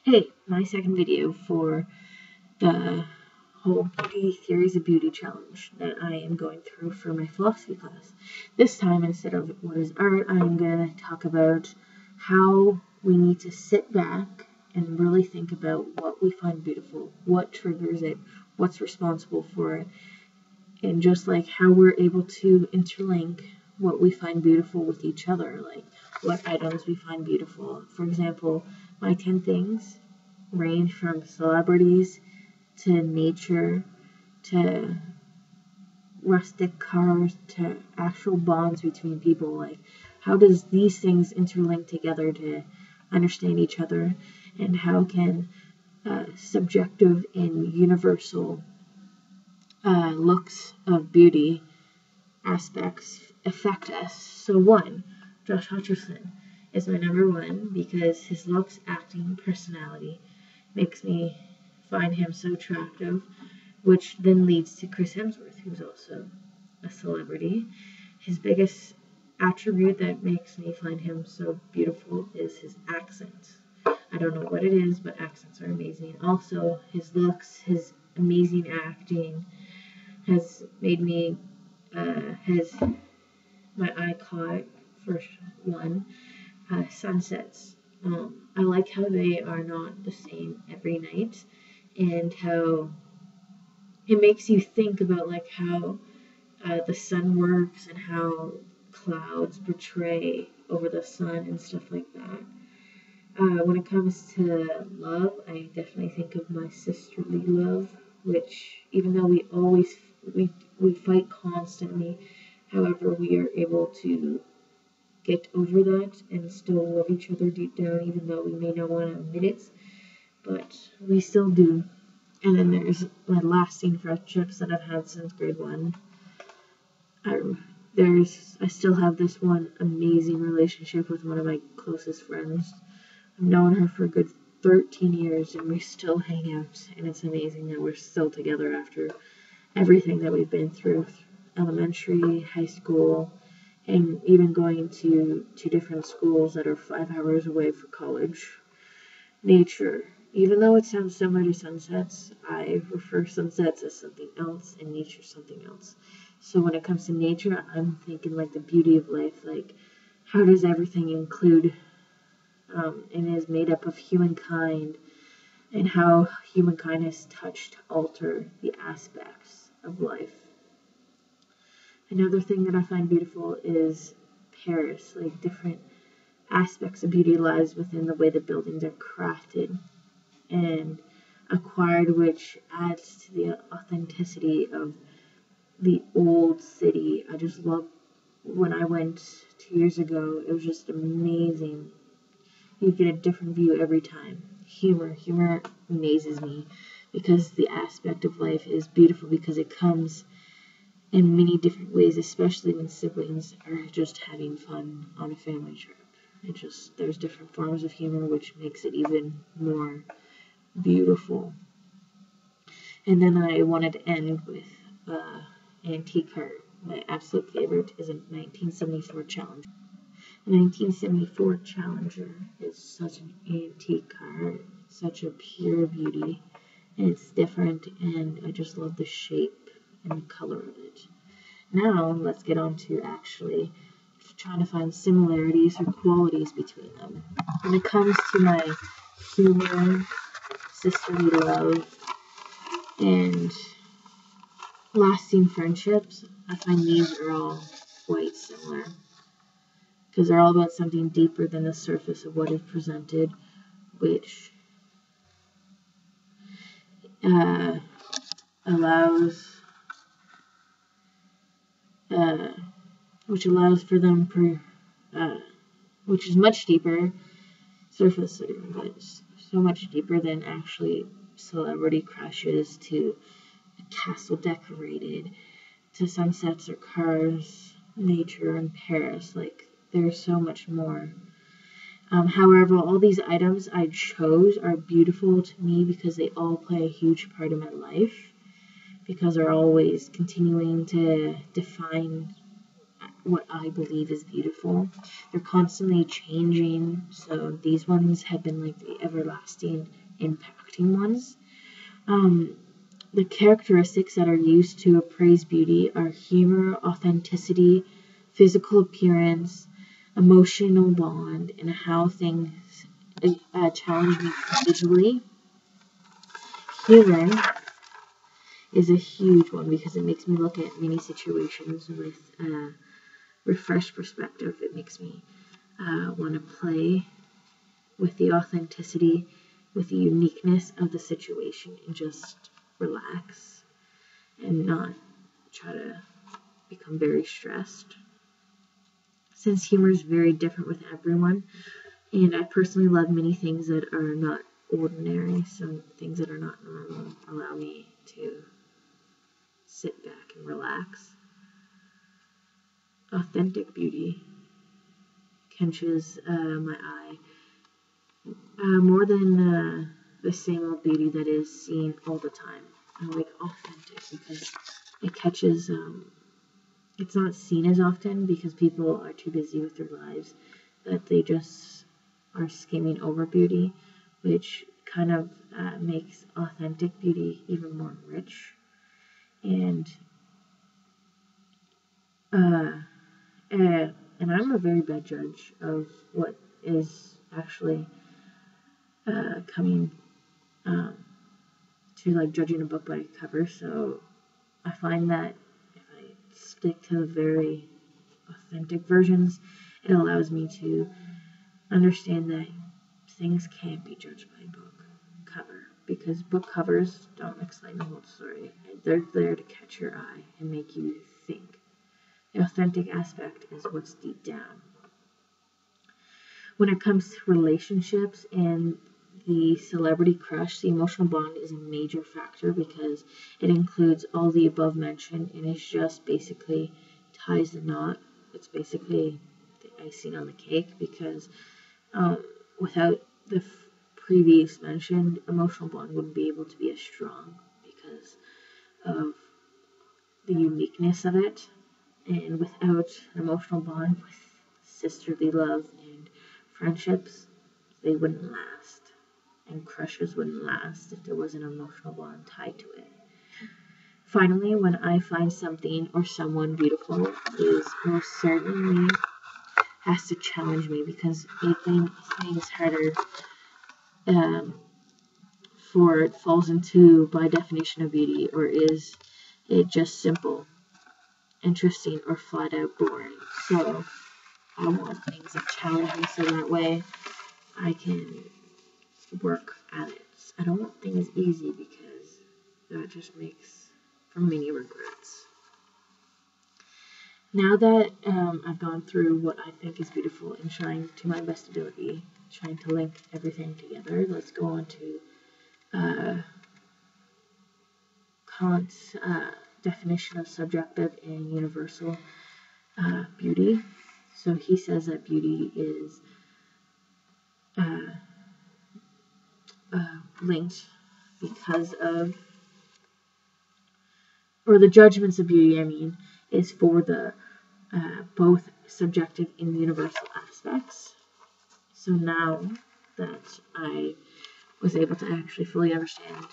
Hey, my second video for the whole beauty theories of beauty challenge that I am going through for my philosophy class. This time, instead of what is art, I'm going to talk about how we need to sit back and really think about what we find beautiful, what triggers it, what's responsible for it, and just like how we're able to interlink what we find beautiful with each other, like what items we find beautiful. For example, my 10 things range from celebrities to nature to rustic cars to actual bonds between people. Like, how does these things interlink together to understand each other, and how can subjective and universal looks of beauty aspects affect us? So one, Josh Hutcherson is my number one because his looks, acting, personality makes me find him so attractive, which then leads to Chris Hemsworth, who's also a celebrity. His biggest attribute that makes me find him so beautiful is his accent. I don't know what it is, but accents are amazing. Also, his looks, his amazing acting has made me, has my eye caught, first one, sunsets. I like how they are not the same every night, and how it makes you think about like how the sun works and how clouds portray over the sun and stuff like that. When it comes to love, I definitely think of my sisterly love, which even though we fight constantly, however, we are able to get over that and still love each other deep down, even though we may not want to admit it, but we still do. And then there's my lasting friendships that I've had since grade 1. I still have this one amazing relationship with one of my closest friends. I've known her for a good 13 years and we still hang out, and it's amazing that we're still together after everything that we've been through, elementary, high school, and even going to 2 different schools that are 5 hours away for college. Nature. Even though it sounds similar to sunsets, I refer sunsets as something else and nature something else. So when it comes to nature, I'm thinking like the beauty of life, like how does everything include and is made up of humankind, and how humankind has touched to alter the aspects of life. Another thing that I find beautiful is Paris, like different aspects of beauty lies within the way the buildings are crafted and acquired, which adds to the authenticity of the old city. I just love when I went 2 years ago, it was just amazing. You get a different view every time. Humor amazes me because the aspect of life is beautiful because it comes in many different ways, especially when siblings are just having fun on a family trip. There's different forms of humor, which makes it even more beautiful. And then I wanted to end with antique art. My absolute favorite is a 1974 Challenger. The 1974 Challenger is such an antique car, such a pure beauty, and it's different, and I just love the shape and the color of it. Now, let's get on to actually trying to find similarities or qualities between them. When it comes to my humor, sisterly love, and lasting friendships, I find these are all quite similar because they're all about something deeper than the surface of what is presented, which allows for them which is much deeper surface, but so much deeper than actually celebrity crushes to a castle decorated to sunsets or cars, nature, and Paris. Like, there's so much more. However, all these items I chose are beautiful to me because they all play a huge part in my life, because they're always continuing to define what I believe is beautiful. They're constantly changing, so these ones have been like the everlasting, impacting ones. The characteristics that are used to appraise beauty are humor, authenticity, physical appearance, emotional bond, and how things challenge me visually. Humor is a huge one because it makes me look at many situations with a refreshed perspective. It makes me want to play with the authenticity, with the uniqueness of the situation, and just relax and not try to become very stressed. Since humor is very different with everyone, and I personally love many things that are not ordinary, so things that are not normal allow me to sit back and relax. Authentic beauty catches my eye more than the same old beauty that is seen all the time. I like authentic because it catches, it's not seen as often because people are too busy with their lives that they just are skimming over beauty, which kind of makes authentic beauty even more rich. And I'm a very bad judge of what is actually coming to like judging a book by a cover. So I find that if I stick to the very authentic versions, it allows me to understand that things can't be judged by a book cover because book covers don't explain the whole story. They're there to catch your eye and make you think. The authentic aspect is what's deep down. When it comes to relationships and the celebrity crush, the emotional bond is a major factor because it includes all the above mentioned and it's just basically ties the knot. It's basically the icing on the cake because without the previous mentioned, emotional bond wouldn't be able to be as strong because of the uniqueness of it. And without an emotional bond with sisterly love and friendships, they wouldn't last. And crushes wouldn't last if there was an emotional bond tied to it. Finally, when I find something or someone beautiful, it is most certainly has to challenge me because making things harder for it falls into by definition of beauty, or is it just simple, interesting, or flat out boring? So I want things that challenge me so that way I can work at it. I don't want things easy because that just makes for many regrets. Now that I've gone through what I think is beautiful and trying to my best ability, trying to link everything together, let's go on to Kant's definition of subjective and universal beauty. So he says that beauty is linked because of, or the judgments of beauty, I mean, is for the both subjective and universal aspects. So now that I was able to actually fully understand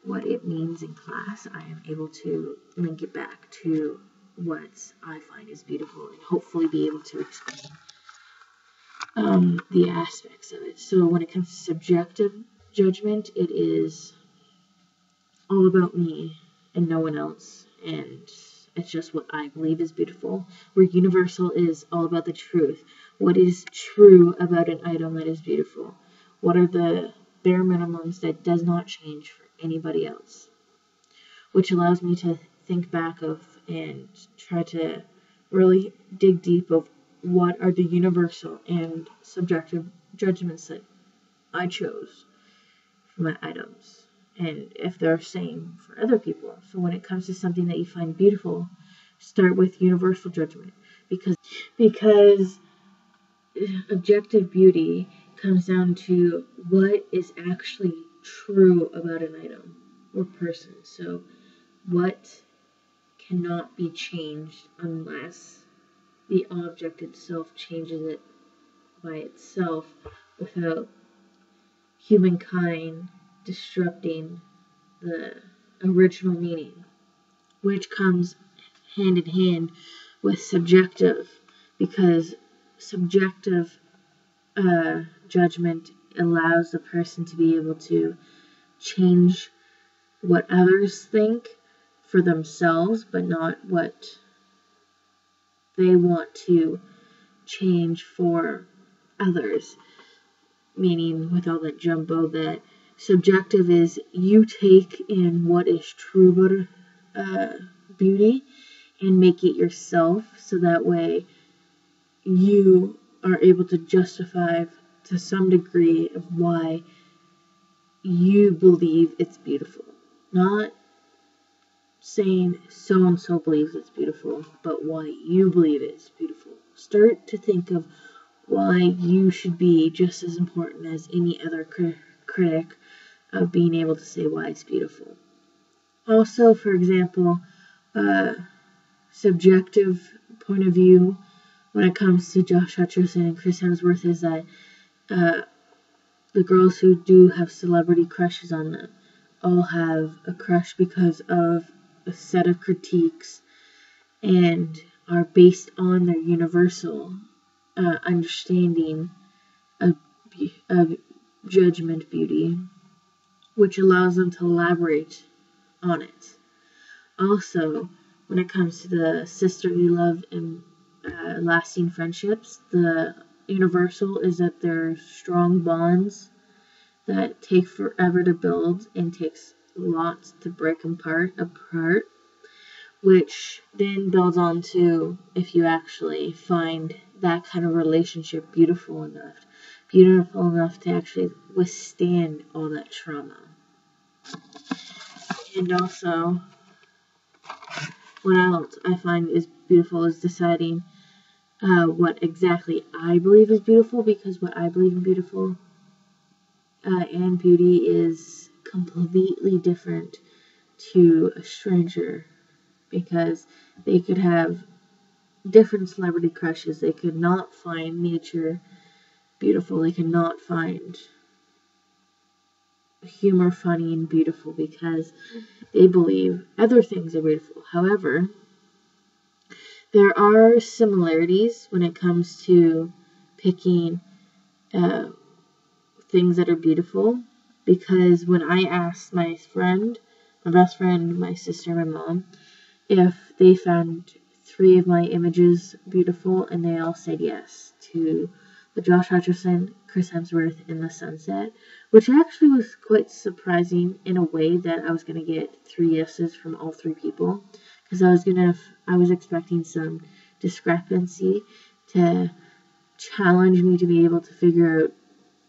what it means in class, I am able to link it back to what I find is beautiful and hopefully be able to explain the aspects of it. So when it comes to subjective judgment, it is all about me and no one else, and it's just what I believe is beautiful. Where universal is all about the truth. What is true about an item that is beautiful? What are the bare minimums that does not change for anybody else? Which allows me to think back of and try to really dig deep of what are the universal and subjective judgments that I chose for my items, and if they're same for other people. So when it comes to something that you find beautiful, start with universal judgment because objective beauty comes down to what is actually true about an item or person. So what cannot be changed unless the object itself changes it by itself without humankind disrupting the original meaning, which comes hand in hand with subjective, because subjective judgment allows the person to be able to change what others think for themselves, but not what they want to change for others. Meaning, with all that jumbo, that subjective is you take in what is true about beauty and make it yourself, so that way you are able to justify to some degree of why you believe it's beautiful. Not saying so and so believes it's beautiful, but why you believe it's beautiful. Start to think of why you should be just as important as any other critic of being able to say why it's beautiful. Also, for example, subjective point of view when it comes to Josh Hutcherson and Chris Hemsworth is that the girls who do have celebrity crushes on them all have a crush because of a set of critiques and are based on their universal understanding of judgment beauty, which allows them to elaborate on it. Also, when it comes to the sisterly love and lasting friendships, the universal is that they're strong bonds that take forever to build and takes lots to break them apart, which then builds on to if you actually find that kind of relationship beautiful enough to actually withstand all that trauma. And also, what else I find is beautiful is deciding what exactly I believe is beautiful, because what I believe in beautiful and beauty is completely different to a stranger, because they could have different celebrity crushes. They could not find nature beautiful. They could not find humor funny and beautiful because they believe other things are beautiful. However, there are similarities when it comes to picking things that are beautiful, because when I asked my best friend, my sister, my mom, if they found 3 of my images beautiful, and they all said yes to the Josh Hutcherson, Chris Hemsworth, and the sunset, which actually was quite surprising in a way that I was going to get 3 yeses from all 3 people, because I was expecting some discrepancy to challenge me to be able to figure out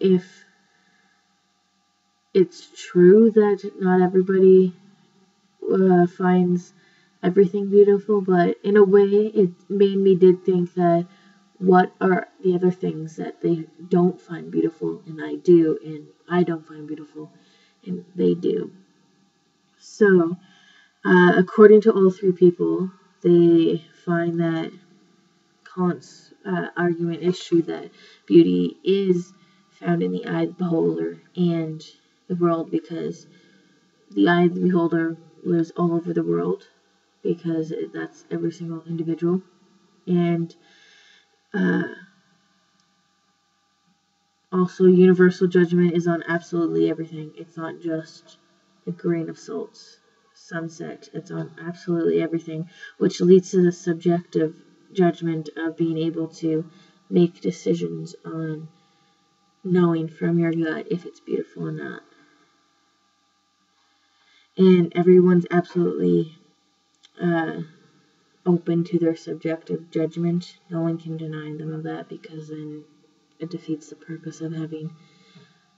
if it's true that not everybody finds everything beautiful, but in a way it made me did think that what are the other things that they don't find beautiful and I do, and I don't find beautiful and they do. So according to all 3 people, they find that Kant's argument is true, that beauty is found in the eye of the beholder and the world, because the eye of the beholder lives all over the world, because that's every single individual. And also, universal judgment is on absolutely everything. It's not just a grain of salt. Sunset, it's on absolutely everything, which leads to the subjective judgment of being able to make decisions on knowing from your gut if it's beautiful or not. And everyone's absolutely open to their subjective judgment. No one can deny them of that, because then it defeats the purpose of having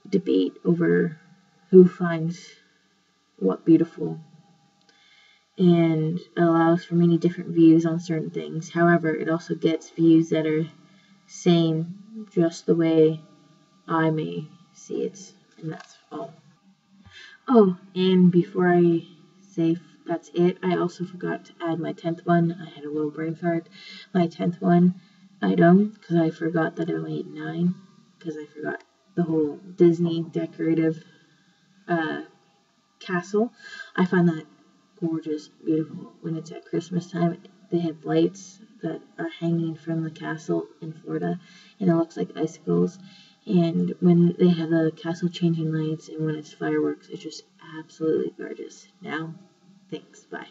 debate over who finds what beautiful, and allows for many different views on certain things. However, it also gets views that are same just the way I may see it, and that's all. Oh, and before I say that's it. I also forgot to add my 10th one. I had a little brain fart. My 10th one item, because I forgot that I only ate 9, because I forgot the whole Disney decorative castle. I find that gorgeous, beautiful. When it's at Christmas time, they have lights that are hanging from the castle in Florida, and it looks like icicles. And when they have the castle changing lights and when it's fireworks, it's just absolutely gorgeous. Now, thanks, bye.